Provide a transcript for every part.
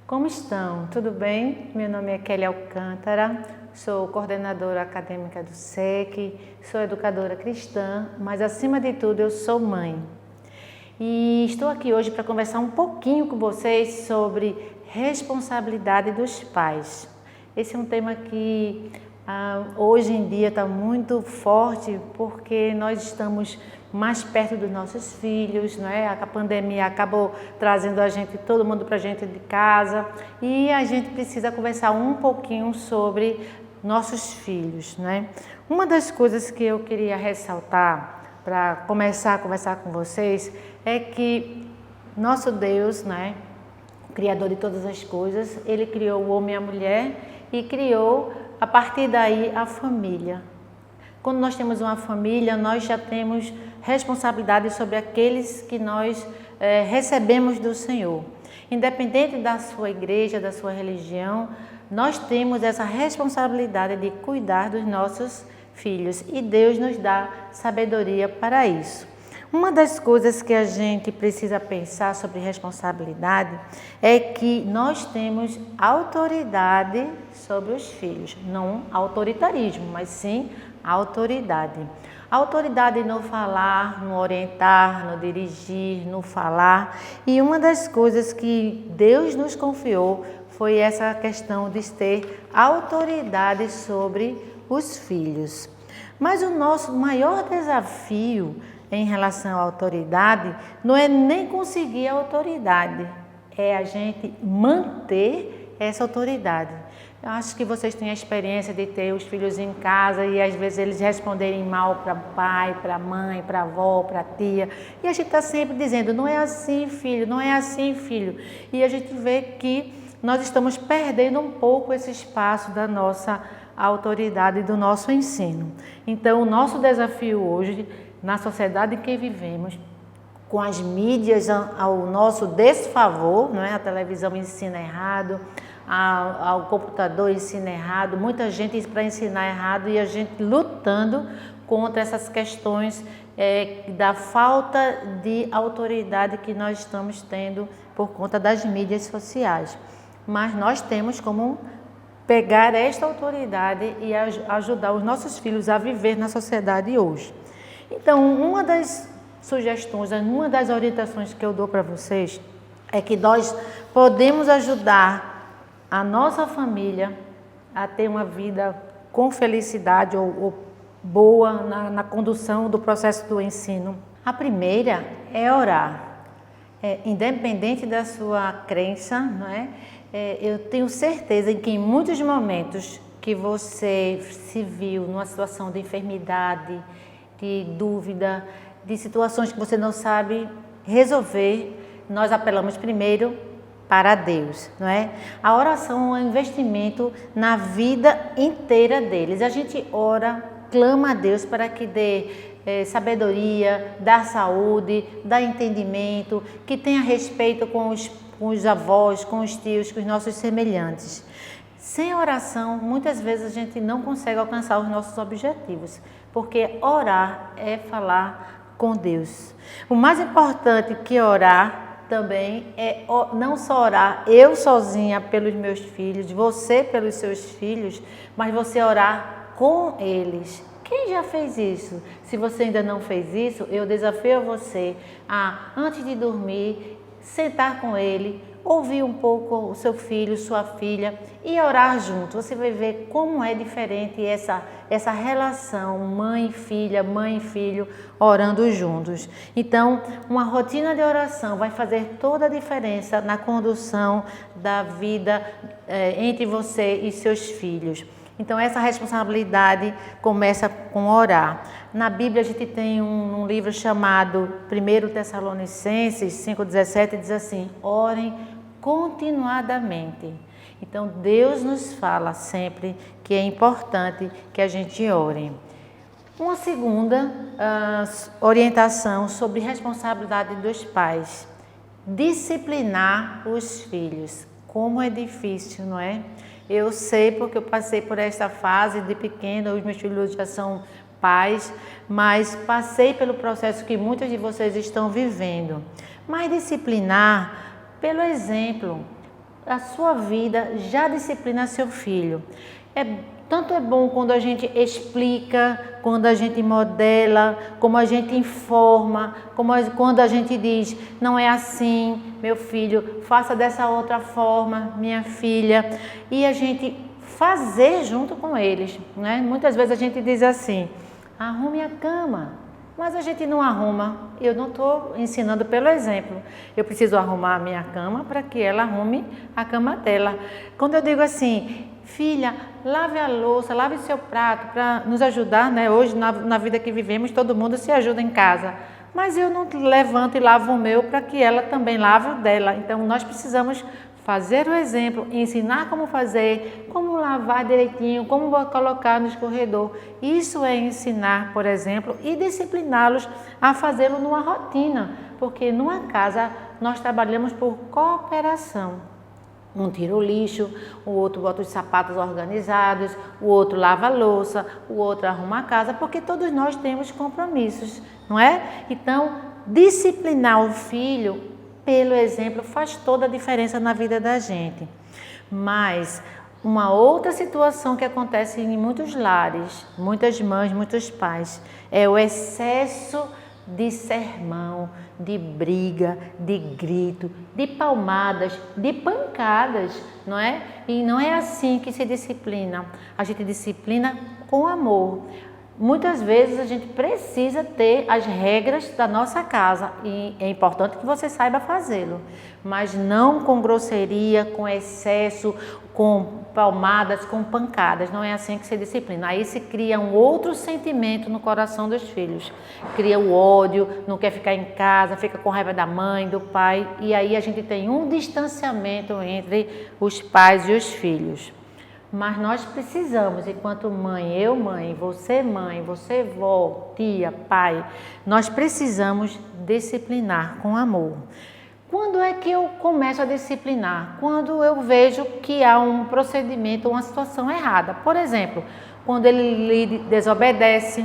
Como estão? Tudo bem? Meu nome é Kelly Alcântara, sou coordenadora acadêmica do SEC, sou educadora cristã, mas acima de tudo eu sou mãe. E estou aqui hoje para conversar um pouquinho com vocês sobre responsabilidade dos pais. Esse é um tema que hoje em dia está muito forte porque nós estamos mais perto dos nossos filhos, não é? A pandemia acabou trazendo todo mundo para a gente de casa e a gente precisa conversar um pouquinho sobre nossos filhos, não é? Uma das coisas que eu queria ressaltar para começar a conversar com vocês é que nosso Deus, né, o Criador de todas as coisas, Ele criou o homem e a mulher e criou a partir daí a família. Quando nós temos uma família, nós já temos responsabilidade sobre aqueles que nós recebemos do Senhor. Independente da sua igreja, da sua religião, nós temos essa responsabilidade de cuidar dos nossos filhos e Deus nos dá sabedoria para isso. Uma das coisas que a gente precisa pensar sobre responsabilidade é que nós temos autoridade sobre os filhos, não autoritarismo, mas sim autoridade. Autoridade no falar, no orientar, no dirigir, no falar. E uma das coisas que Deus nos confiou foi essa questão de ter autoridade sobre os filhos. Mas o nosso maior desafio em relação à autoridade não é nem conseguir a autoridade, é a gente manter essa autoridade. Eu acho que vocês têm a experiência de ter os filhos em casa e às vezes eles responderem mal para o pai, para a mãe, para a avó, para a tia. E a gente está sempre dizendo, não é assim, filho, não é assim, filho. E a gente vê que nós estamos perdendo um pouco esse espaço da nossa autoridade e do nosso ensino. Então, o nosso desafio hoje, na sociedade em que vivemos, com as mídias ao nosso desfavor, não é? A televisão ensina errado, ao computador ensina errado, muita gente para ensinar errado e a gente lutando contra essas questões da falta de autoridade que nós estamos tendo por conta das mídias sociais. Mas nós temos como pegar esta autoridade e ajudar os nossos filhos a viver na sociedade hoje. Então, uma das sugestões, uma das orientações que eu dou para vocês é que nós podemos ajudar a nossa família a ter uma vida com felicidade ou boa na condução do processo do ensino. A primeira é orar. Independente da sua crença, não é? Eu tenho certeza que em muitos momentos que você se viu numa situação de enfermidade, de dúvida, de situações que você não sabe resolver, nós apelamos primeiro para Deus, não é? A oração é um investimento na vida inteira deles. A gente ora, clama a Deus para que dê sabedoria, dá saúde, dá entendimento, que tenha respeito com os avós, com os tios, com os nossos semelhantes. Sem oração, muitas vezes a gente não consegue alcançar os nossos objetivos, porque orar é falar com Deus. O mais importante que orar também é não só orar eu sozinha pelos meus filhos, você pelos seus filhos, mas você orar com eles. Quem já fez isso? Se você ainda não fez isso, eu desafio você a, antes de dormir, sentar com ele, ouvir um pouco o seu filho, sua filha e orar junto. Você vai ver como é diferente essa relação mãe-filha, mãe-filho orando juntos. Então, uma rotina de oração vai fazer toda a diferença na condução da vida entre você e seus filhos. Então, essa responsabilidade começa com orar. Na Bíblia, a gente tem um livro chamado 1 Tessalonicenses 5,17, diz assim, orem continuadamente. Então, Deus nos fala sempre que é importante que a gente ore. Uma segunda orientação sobre responsabilidade dos pais, disciplinar os filhos. Como é difícil, não é? Eu sei porque eu passei por essa fase de pequena, os meus filhos já são pais, mas passei pelo processo que muitos de vocês estão vivendo. Mas disciplinar pelo exemplo. a sua vida, já disciplina seu filho. Tanto é bom quando a gente explica, quando a gente modela, como a gente informa, quando a gente diz, não é assim, meu filho, faça dessa outra forma, minha filha, e a gente fazer junto com eles, né? Muitas vezes a gente diz assim, arrume a cama, mas a gente não arruma. Eu não estou ensinando pelo exemplo. Eu preciso arrumar a minha cama para que ela arrume a cama dela. Quando eu digo assim, filha, lave a louça, lave seu prato para nos ajudar, né? Hoje, na vida que vivemos, todo mundo se ajuda em casa. Mas eu não levanto e lavo o meu para que ela também lave o dela. Então, nós precisamos fazer o exemplo, ensinar como fazer, como lavar direitinho, como colocar no escorredor. Isso é ensinar, por exemplo, e discipliná-los a fazê-lo numa rotina, porque numa casa nós trabalhamos por cooperação. Um tira o lixo, o outro bota os sapatos organizados, o outro lava a louça, o outro arruma a casa, porque todos nós temos compromissos, não é? Então, disciplinar o filho pelo exemplo faz toda a diferença na vida da gente. Mas uma outra situação que acontece em muitos lares, muitas mães, muitos pais, é o excesso de sermão, de briga, de grito, de palmadas, de pancadas, não é? E não é assim que se disciplina. A gente disciplina com amor. Muitas vezes a gente precisa ter as regras da nossa casa e é importante que você saiba fazê-lo, mas não com grosseria, com excesso, com palmadas, com pancadas. Não é assim que se disciplina. Aí se cria um outro sentimento no coração dos filhos. Cria o ódio, não quer ficar em casa, fica com raiva da mãe, do pai, e aí a gente tem um distanciamento entre os pais e os filhos. Mas nós precisamos, enquanto mãe, você vó, tia, pai, nós precisamos disciplinar com amor. Quando é que eu começo a disciplinar? Quando eu vejo que há um procedimento, uma situação errada. Por exemplo, quando ele lhe desobedece,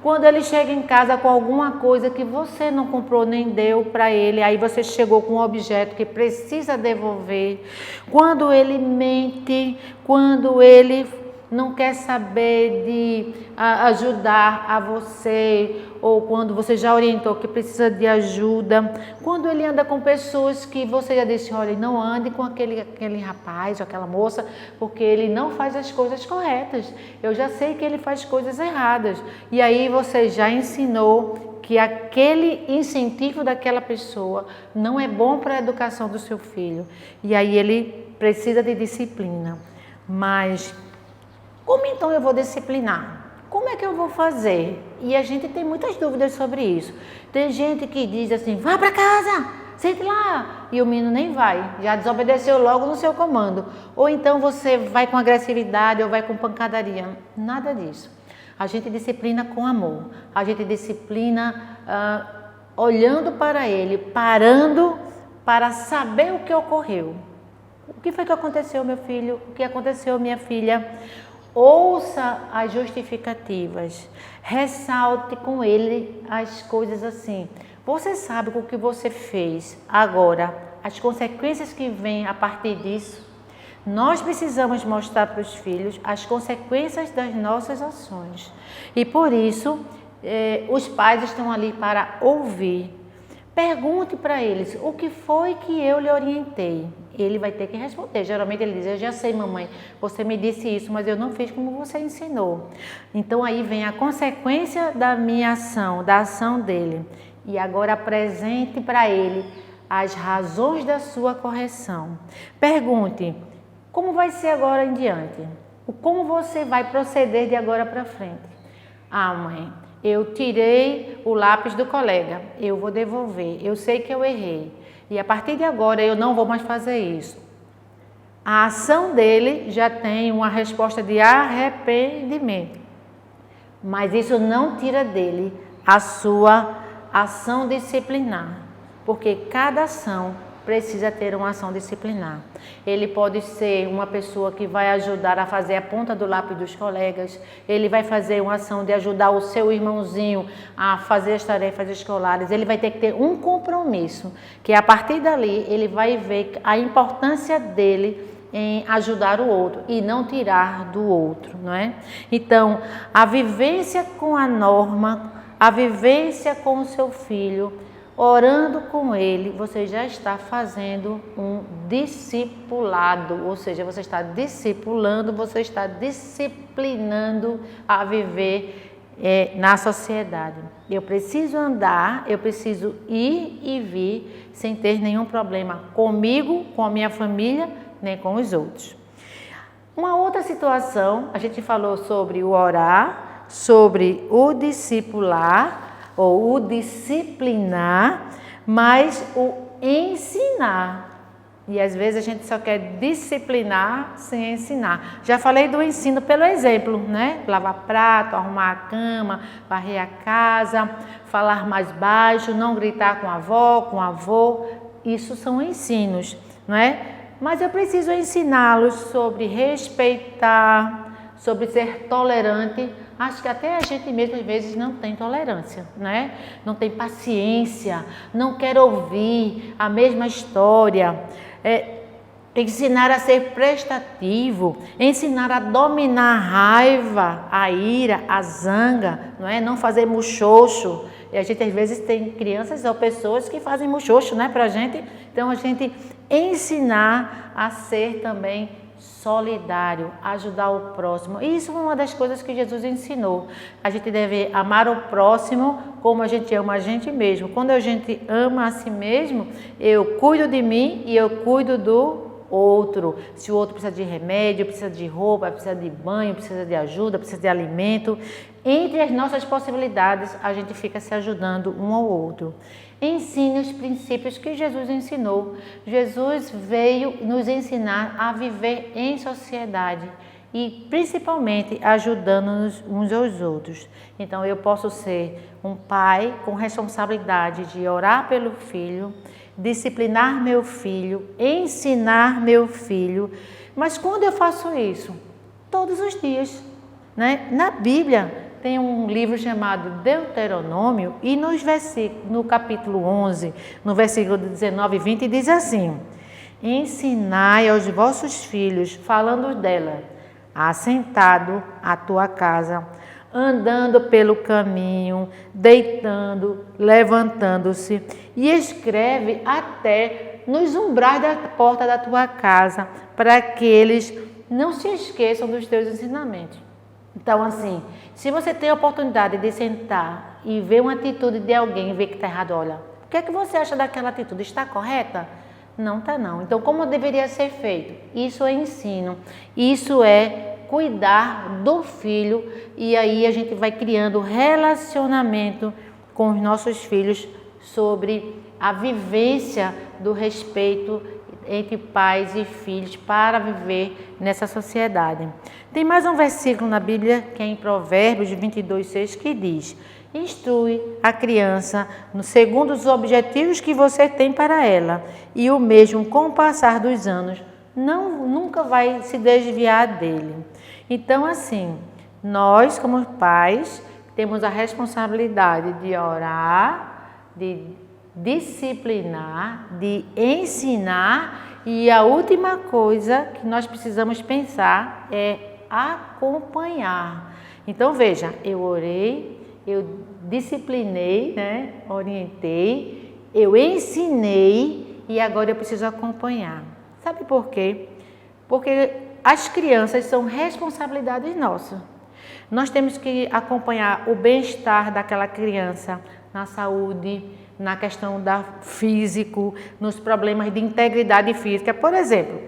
quando ele chega em casa com alguma coisa que você não comprou nem deu para ele, aí você chegou com um objeto que precisa devolver, quando ele mente, quando ele não quer saber de ajudar a você, ou quando você já orientou que precisa de ajuda, quando ele anda com pessoas que você já disse, olha, não ande com aquele rapaz ou aquela moça, porque ele não faz as coisas corretas, eu já sei que ele faz coisas erradas, e aí você já ensinou que aquele incentivo daquela pessoa não é bom para a educação do seu filho, e aí ele precisa de disciplina. Mas como então eu vou disciplinar? Como é que eu vou fazer? E a gente tem muitas dúvidas sobre isso. Tem gente que diz assim, vá para casa, sente lá. E o menino nem vai, já desobedeceu logo no seu comando. Ou então você vai com agressividade ou vai com pancadaria. Nada disso. A gente disciplina com amor. A gente disciplina olhando para ele, parando para saber o que ocorreu. O que foi que aconteceu, meu filho? O que aconteceu, minha filha? Ouça as justificativas, ressalte com ele as coisas assim. Você sabe o que você fez agora, as consequências que vêm a partir disso? Nós precisamos mostrar para os filhos as consequências das nossas ações. E por isso, os pais estão ali para ouvir. Pergunte para eles, o que foi que eu lhe orientei? Ele vai ter que responder. Geralmente ele diz, eu já sei, mamãe, você me disse isso, mas eu não fiz como você ensinou. Então aí vem a consequência da minha ação, da ação dele. E agora apresente para ele as razões da sua correção. Pergunte, como vai ser agora em diante? Como você vai proceder de agora para frente? Ah, mãe, eu tirei o lápis do colega, eu vou devolver, eu sei que eu errei. E a partir de agora eu não vou mais fazer isso. A ação dele já tem uma resposta de arrependimento. Mas isso não tira dele a sua ação disciplinar. Porque cada ação precisa ter uma ação disciplinar. Ele pode ser uma pessoa que vai ajudar a fazer a ponta do lápis dos colegas, ele vai fazer uma ação de ajudar o seu irmãozinho a fazer as tarefas escolares, ele vai ter que ter um compromisso, que a partir dali ele vai ver a importância dele em ajudar o outro e não tirar do outro, não é? Então, a vivência com a norma, a vivência com o seu filho, orando com ele, você já está fazendo um discipulado, ou seja, você está discipulando, você está disciplinando a viver na sociedade. Eu preciso andar, eu preciso ir e vir sem ter nenhum problema comigo, com a minha família, nem com os outros. Uma outra situação, a gente falou sobre o orar, sobre o discipular, ou o disciplinar, mas o ensinar. E às vezes a gente só quer disciplinar sem ensinar. Já falei do ensino pelo exemplo, né? Lavar prato, arrumar a cama, varrer a casa, falar mais baixo, não gritar com a avó, com o avô. Isso são ensinos, não é? Mas eu preciso ensiná-los sobre respeitar, sobre ser tolerante. Acho que até a gente mesmo às vezes não tem tolerância, né? Não tem paciência, não quer ouvir a mesma história. Ensinar a ser prestativo, ensinar a dominar a raiva, a ira, a zanga, não é? Não fazer muxoxo. E a gente às vezes tem crianças ou pessoas que fazem muxoxo, né, pra gente. Então a gente ensinar a ser também solidário, ajudar o próximo. E isso é uma das coisas que Jesus ensinou. A gente deve amar o próximo como a gente ama a gente mesmo. Quando a gente ama a si mesmo, eu cuido de mim e eu cuido do outro. Se o outro precisa de remédio, precisa de roupa, precisa de banho, precisa de ajuda, precisa de alimento, entre as nossas possibilidades, a gente fica se ajudando um ao outro. Ensine os princípios que Jesus ensinou. Jesus veio nos ensinar a viver em sociedade e principalmente ajudando-nos uns aos outros. Então eu posso ser um pai com responsabilidade de orar pelo filho, disciplinar meu filho, ensinar meu filho. Mas quando eu faço isso? Todos os dias, né? Na Bíblia tem um livro chamado Deuteronômio e no capítulo 11, no versículo 19 e 20, diz assim: ensinai aos vossos filhos, falando dela, assentado à tua casa, andando pelo caminho, deitando, levantando-se, e escreve até nos umbrais da porta da tua casa, para que eles não se esqueçam dos teus ensinamentos. Então, assim, se você tem a oportunidade de sentar e ver uma atitude de alguém e ver que está errado, olha, o que é que você acha daquela atitude? Está correta? Não está não. Então, como deveria ser feito? Isso é ensino, isso é cuidar do filho, e aí a gente vai criando relacionamento com os nossos filhos sobre a vivência do respeito entre pais e filhos para viver nessa sociedade. Tem mais um versículo na Bíblia, que é em Provérbios 22:6, que diz: instrui a criança segundo os objetivos que você tem para ela, e o mesmo com o passar dos anos nunca vai se desviar dele. Então, assim, nós como pais temos a responsabilidade de orar, de disciplinar, de ensinar, e a última coisa que nós precisamos pensar é acompanhar. Então veja, eu orei, eu disciplinei, né? Orientei, eu ensinei e agora eu preciso acompanhar. Sabe por quê? Porque as crianças são responsabilidades nossas. Nós temos que acompanhar o bem-estar daquela criança na saúde, na questão da físico, nos problemas de integridade física. Por exemplo,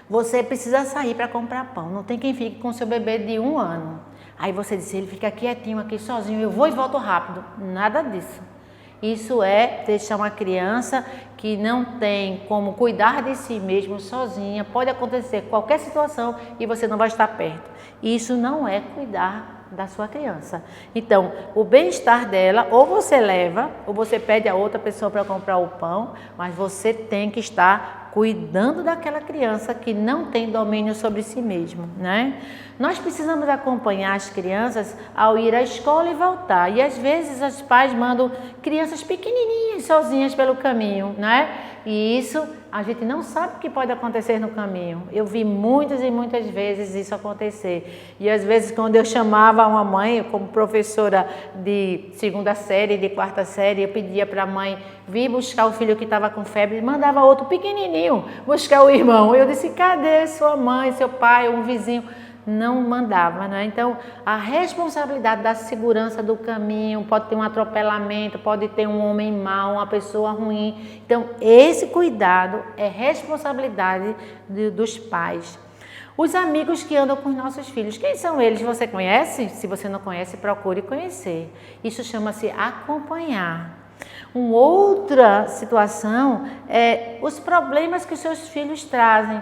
você precisa sair para comprar pão, não tem quem fique com seu bebê de 1 ano. Aí você diz, ele fica quietinho aqui sozinho, eu vou e volto rápido. Nada disso. Isso é deixar uma criança que não tem como cuidar de si mesmo sozinha. Pode acontecer qualquer situação e você não vai estar perto. Isso não é cuidar da sua criança. Então, o bem-estar dela, ou você leva, ou você pede a outra pessoa para comprar o pão, mas você tem que estar cuidando daquela criança que não tem domínio sobre si mesmo, né? Nós precisamos acompanhar as crianças ao ir à escola e voltar. E às vezes os pais mandam crianças pequenininhas sozinhas pelo caminho, né? E isso a gente não sabe o que pode acontecer no caminho. Eu vi muitas e muitas vezes isso acontecer. E às vezes quando eu chamava uma mãe, como professora de 2ª série, de 4ª série, eu pedia para a mãe vir buscar o filho que estava com febre, e mandava outro pequenininho buscar o irmão. Eu disse, cadê sua mãe, seu pai, um vizinho? Não mandava, né? Então, a responsabilidade da segurança do caminho, pode ter um atropelamento, pode ter um homem mau, uma pessoa ruim. Então, esse cuidado é responsabilidade dos pais. Os amigos que andam com os nossos filhos, quem são eles? Você conhece? Se você não conhece, procure conhecer. Isso chama-se acompanhar. Uma outra situação é os problemas que os seus filhos trazem.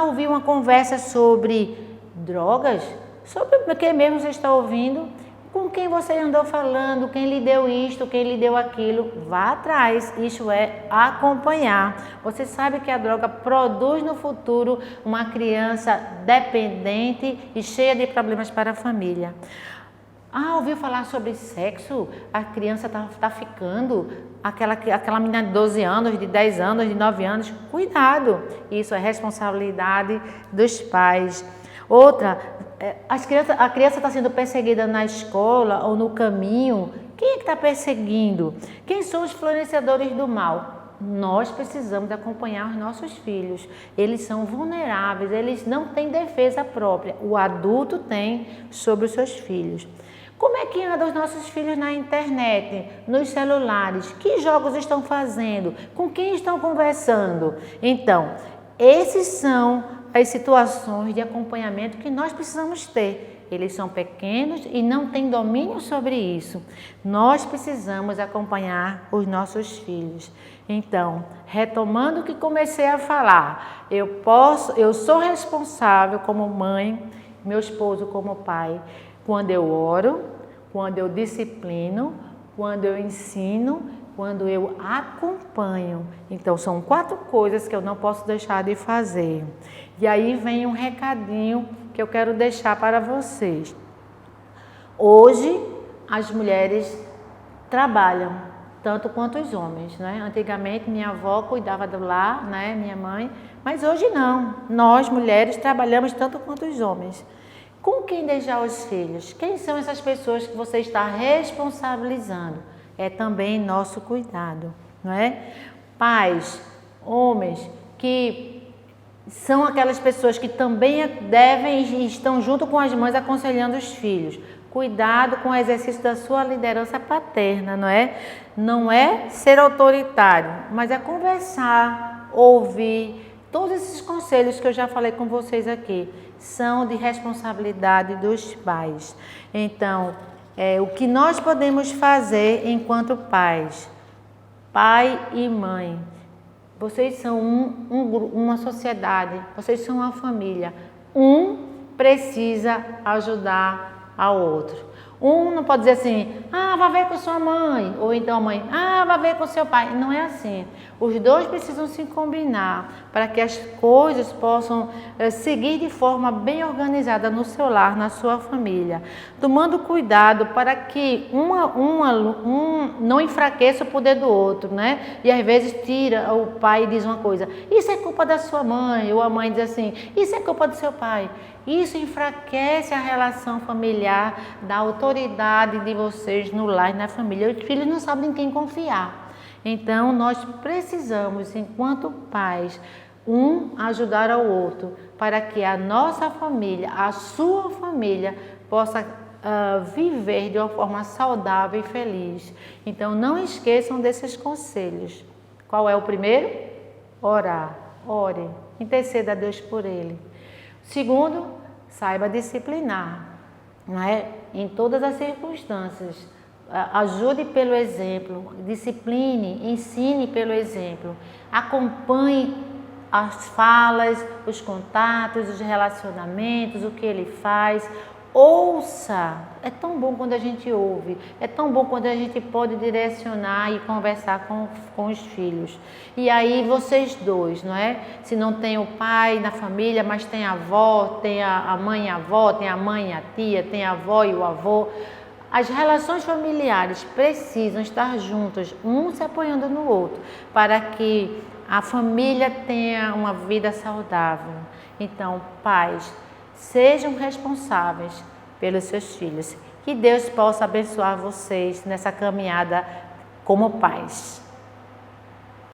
Ouvi uma conversa sobre drogas, sobre o que mesmo você está ouvindo, com quem você andou falando, quem lhe deu isto, quem lhe deu aquilo, vá atrás, isso é acompanhar. Você sabe que a droga produz no futuro uma criança dependente e cheia de problemas para a família. Ouviu falar sobre sexo? A criança tá ficando, aquela menina de 12 anos, de 10 anos, de 9 anos, cuidado, isso é responsabilidade dos pais. Outra, a criança está sendo perseguida na escola ou no caminho. Quem é que está perseguindo? Quem são os fornecedores do mal? Nós precisamos acompanhar os nossos filhos. Eles são vulneráveis, eles não têm defesa própria. O adulto tem sobre os seus filhos. Como é que andam os nossos filhos na internet, nos celulares? Que jogos estão fazendo? Com quem estão conversando? Então, esses são as situações de acompanhamento que nós precisamos ter. Eles são pequenos e não têm domínio sobre isso. Nós precisamos acompanhar os nossos filhos. Então, retomando o que comecei a falar, eu sou responsável como mãe, meu esposo como pai, quando eu oro, quando eu disciplino, quando eu ensino, quando eu acompanho. Então, são 4 coisas que eu não posso deixar de fazer. E aí vem um recadinho que eu quero deixar para vocês. Hoje, as mulheres trabalham tanto quanto os homens, né? Antigamente, minha avó cuidava do lar, né? Minha mãe, mas hoje não. Nós, mulheres, trabalhamos tanto quanto os homens. Com quem deixar os filhos? Quem são essas pessoas que você está responsabilizando? É também nosso cuidado, não é? Pais, homens que são aquelas pessoas que também devem e estão junto com as mães aconselhando os filhos. Cuidado com o exercício da sua liderança paterna, não é? Não é ser autoritário, mas é conversar, ouvir. Todos esses conselhos que eu já falei com vocês aqui são de responsabilidade dos pais. Então, o que nós podemos fazer enquanto pais, pai e mãe? Vocês são uma sociedade, vocês são uma família. Um precisa ajudar ao outro. Um não pode dizer assim, vá ver com sua mãe, ou então a mãe, vá ver com seu pai. Não é assim. Os dois precisam se combinar para que as coisas possam seguir de forma bem organizada no seu lar, na sua família. Tomando cuidado para que um não enfraqueça o poder do outro, né? E às vezes tira, o pai diz uma coisa, isso é culpa da sua mãe, ou a mãe diz assim, isso é culpa do seu pai. Isso enfraquece a relação familiar, da autoridade de vocês no lar e na família. Os filhos não sabem em quem confiar. Então, nós precisamos, enquanto pais, ajudar ao outro, para que a nossa família, a sua família, possa viver de uma forma saudável e feliz. Então, não esqueçam desses conselhos. Qual é o primeiro? Orar. Ore. Interceda a Deus por ele. Segundo, saiba disciplinar, não é? Em todas as circunstâncias. Ajude pelo exemplo, discipline, ensine pelo exemplo. Acompanhe as falas, os contatos, os relacionamentos, o que ele faz. Ouça, é tão bom quando a gente ouve, é tão bom quando a gente pode direcionar e conversar com os filhos. E aí vocês dois, não é? Se não tem o pai na família, mas tem a avó, tem a mãe e a avó, tem a mãe e a tia, tem a avó e o avô. As relações familiares precisam estar juntas, um se apoiando no outro, para que a família tenha uma vida saudável. Então, pais, sejam responsáveis pelos seus filhos. Que Deus possa abençoar vocês nessa caminhada como pais.